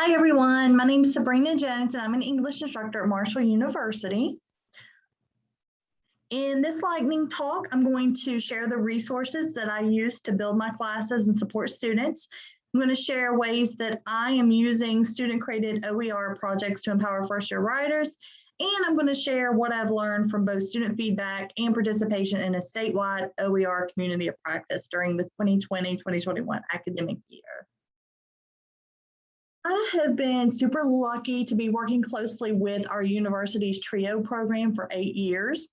Hi everyone, my name is Sabrina Jones and I'm an English instructor at Marshall University. In this lightning talk, I'm going to share the resources that I use to build my classes and support students. I'm going to share ways that I am using student-created OER projects to empower first-year writers, and I'm going to share what I've learned from both student feedback and participation in a statewide OER community of practice during the 2020-2021 academic year. I have been super lucky to be working closely with our university's TRIO program for 8 years.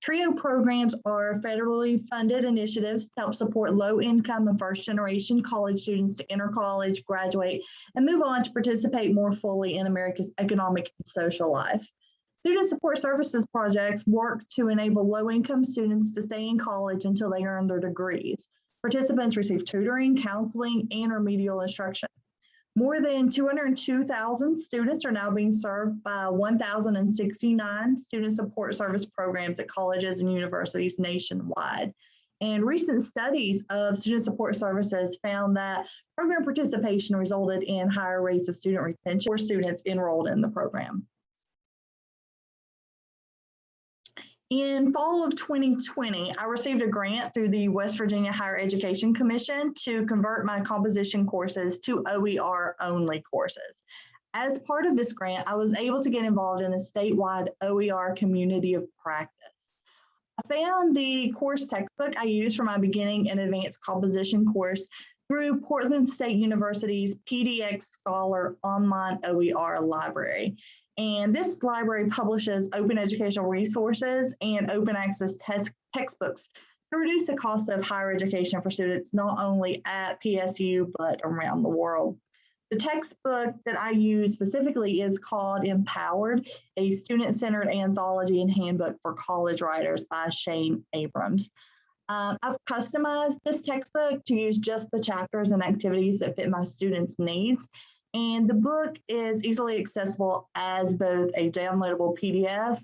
TRIO programs are federally funded initiatives to help support low-income and first-generation college students to enter college, graduate, and move on to participate more fully in America's economic and social life. Student Support Services projects work to enable low-income students to stay in college until they earn their degrees. Participants receive tutoring, counseling, and remedial instruction. More than 202,000 students are now being served by 1,069 student support service programs at colleges and universities nationwide. And recent studies of student support services found that program participation resulted in higher rates of student retention for students enrolled in the program. In fall of 2020, I received a grant through the West Virginia Higher Education Commission to convert my composition courses to OER-only courses. As part of this grant, I was able to get involved in a statewide OER community of practice. I found the course textbook I used for my beginning and advanced composition course through Portland State University's PDX Scholar online OER library. And this library publishes open educational resources and open access textbooks to reduce the cost of higher education for students not only at PSU, but around the world. The textbook that I use specifically is called Empowered, a student-centered anthology and handbook for college writers by Shane Abrams. I've customized this textbook to use just the chapters and activities that fit my students' needs. And the book is easily accessible as both a downloadable PDF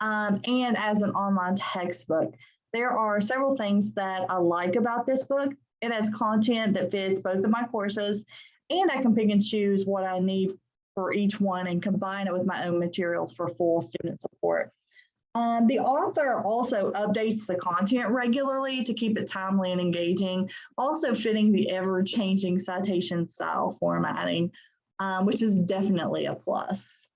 and as an online textbook. There are several things that I like about this book. It has content that fits both of my courses, and I can pick and choose what I need for each one and combine it with my own materials for full student support. The author also updates the content regularly to keep it timely and engaging, also fitting the ever-changing citation style formatting, which is definitely a plus.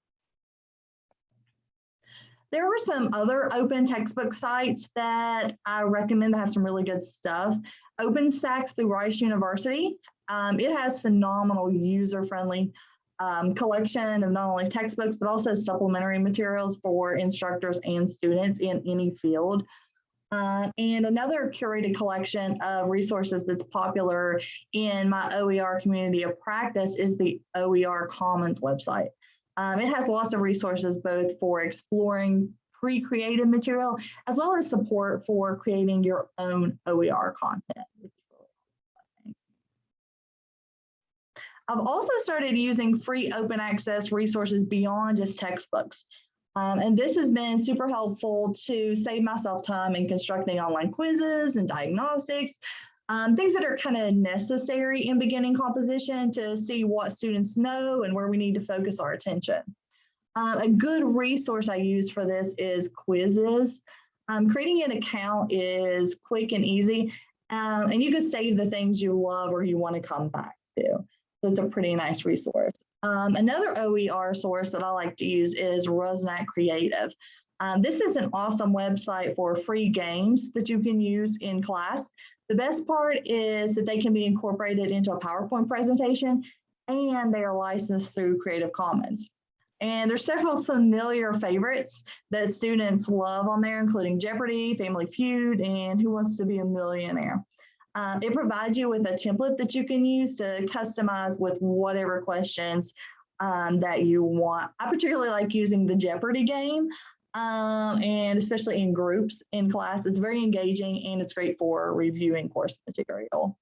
There were some other open textbook sites that I recommend that have some really good stuff. OpenStax through Rice University. It has phenomenal user-friendly collection of not only textbooks, but also supplementary materials for instructors and students in any field. And another curated collection of resources that's popular in my OER community of practice is the OER Commons website. It has lots of resources both for exploring pre-created material as well as support for creating your own OER content. I've also started using free open access resources beyond just textbooks. And this has been super helpful to save myself time in constructing online quizzes and diagnostics, things that are kind of necessary in beginning composition to see what students know and where we need to focus our attention. A good resource I use for this is quizzes. Creating an account is quick and easy, and you can save the things you love or you want to come back to. So it's a pretty nice resource. Another OER source that I like to use is Rusnak Creative. This is an awesome website for free games that you can use in class. The best part is that they can be incorporated into a PowerPoint presentation and they are licensed through Creative Commons. And there's several familiar favorites that students love on there, including Jeopardy, Family Feud, and Who Wants to Be a Millionaire. It provides you with a template that you can use to customize with whatever questions that you want. I particularly like using the Jeopardy game, and especially in groups in class. It's very engaging and it's great for reviewing course material.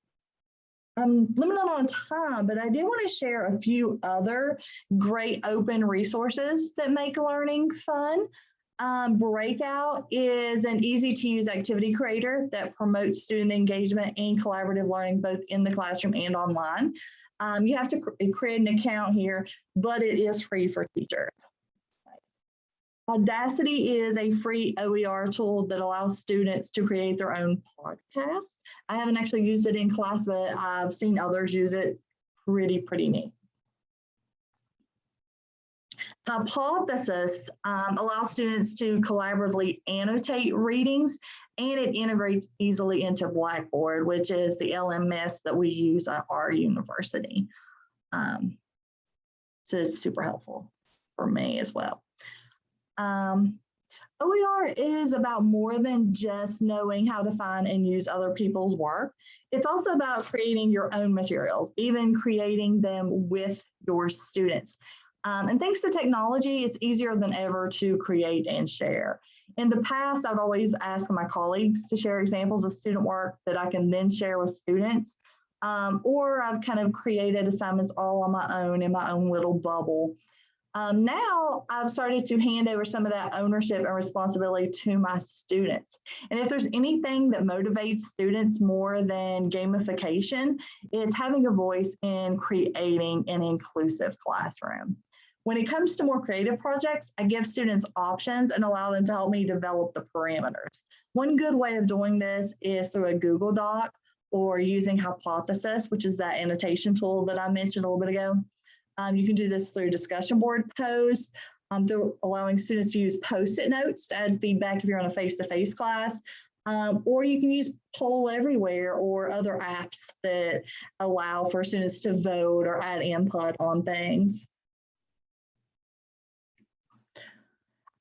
I'm limited on time, but I do want to share a few other great open resources that make learning fun. Breakout is an easy-to-use activity creator that promotes student engagement and collaborative learning both in the classroom and online. You have to create an account here, but it is free for teachers. Audacity is a free OER tool that allows students to create their own podcast. I haven't actually used it in class, but I've seen others use it. Pretty neat. Hypothesis allows students to collaboratively annotate readings, and it integrates easily into Blackboard, which is the LMS that we use at our university. So it's super helpful for me as well. OER is about more than just knowing how to find and use other people's work. It's also about creating your own materials, even creating them with your students. And thanks to technology, it's easier than ever to create and share. In the past, I'd always ask my colleagues to share examples of student work that I can then share with students. Or I've kind of created assignments all on my own in my own little bubble. Now I've started to hand over some of that ownership and responsibility to my students. And if there's anything that motivates students more than gamification, it's having a voice in creating an inclusive classroom. When it comes to more creative projects, I give students options and allow them to help me develop the parameters. One good way of doing this is through a Google Doc or using Hypothesis, which is that annotation tool that I mentioned a little bit ago. You can do this through discussion board posts, through allowing students to use Post-it notes to add feedback if you're on a face-to-face class, or you can use Poll Everywhere or other apps that allow for students to vote or add input on things.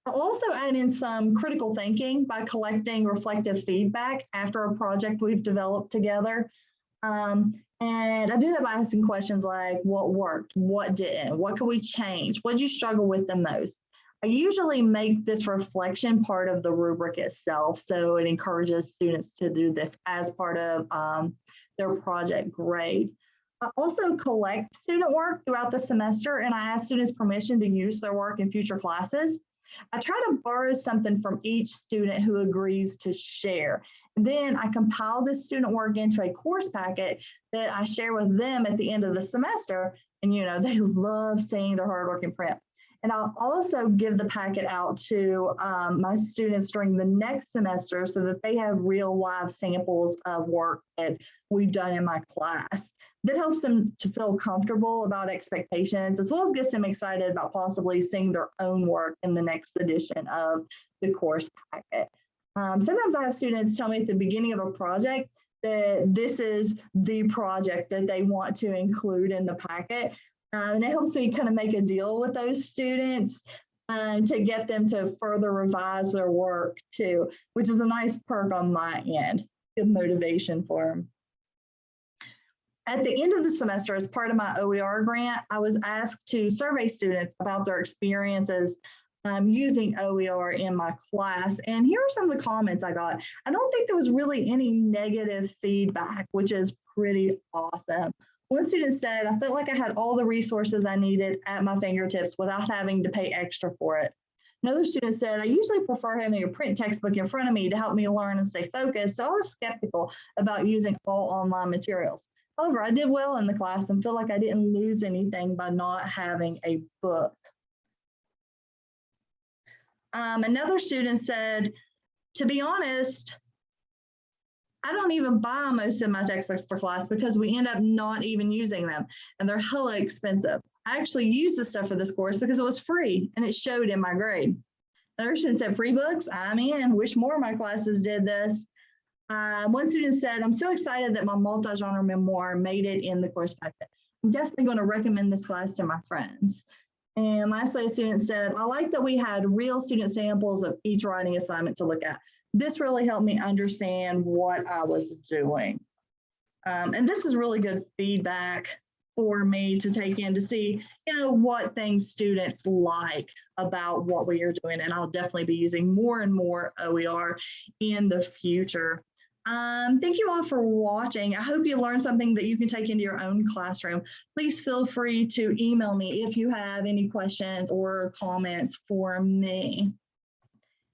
I'll also add in some critical thinking by collecting reflective feedback after a project we've developed together. And I do that by asking questions like, what worked, what didn't, what can we change, what did you struggle with the most? I usually make this reflection part of the rubric itself, so it encourages students to do this as part of their project grade. I also collect student work throughout the semester, and I ask students permission to use their work in future classes. I try to borrow something from each student who agrees to share. And then I compile this student work into a course packet that I share with them at the end of the semester. And, you know, they love seeing their hard work in print. And I'll also give the packet out to my students during the next semester so that they have real live samples of work that we've done in my class. That helps them to feel comfortable about expectations, as well as gets them excited about possibly seeing their own work in the next edition of the course packet. Sometimes I have students tell me at the beginning of a project that this is the project that they want to include in the packet. And it helps me kind of make a deal with those students to get them to further revise their work too, which is a nice perk on my end, good motivation for them. At the end of the semester, as part of my OER grant, I was asked to survey students about their experiences using OER in my class. And here are some of the comments I got. I don't think there was really any negative feedback, which is pretty awesome. One student said, I felt like I had all the resources I needed at my fingertips without having to pay extra for it. Another student said, I usually prefer having a print textbook in front of me to help me learn and stay focused, so I was skeptical about using all online materials. However, I did well in the class and feel like I didn't lose anything by not having a book. Another student said, to be honest, I don't even buy most of my textbooks for class because we end up not even using them and they're hella expensive. I actually used this stuff for this course because it was free and it showed in my grade. Another student said, free books, I'm in, wish more of my classes did this. One student said, I'm so excited that my multi-genre memoir made it in the course packet. I'm definitely going to recommend this class to my friends. And lastly, a student said, I like that we had real student samples of each writing assignment to look at. This really helped me understand what I was doing. And this is really good feedback for me to take in to see, you know, what things students like about what we are doing. And I'll definitely be using more and more OER in the future. Thank you all for watching. I hope you learned something that you can take into your own classroom. Please feel free to email me if you have any questions or comments for me.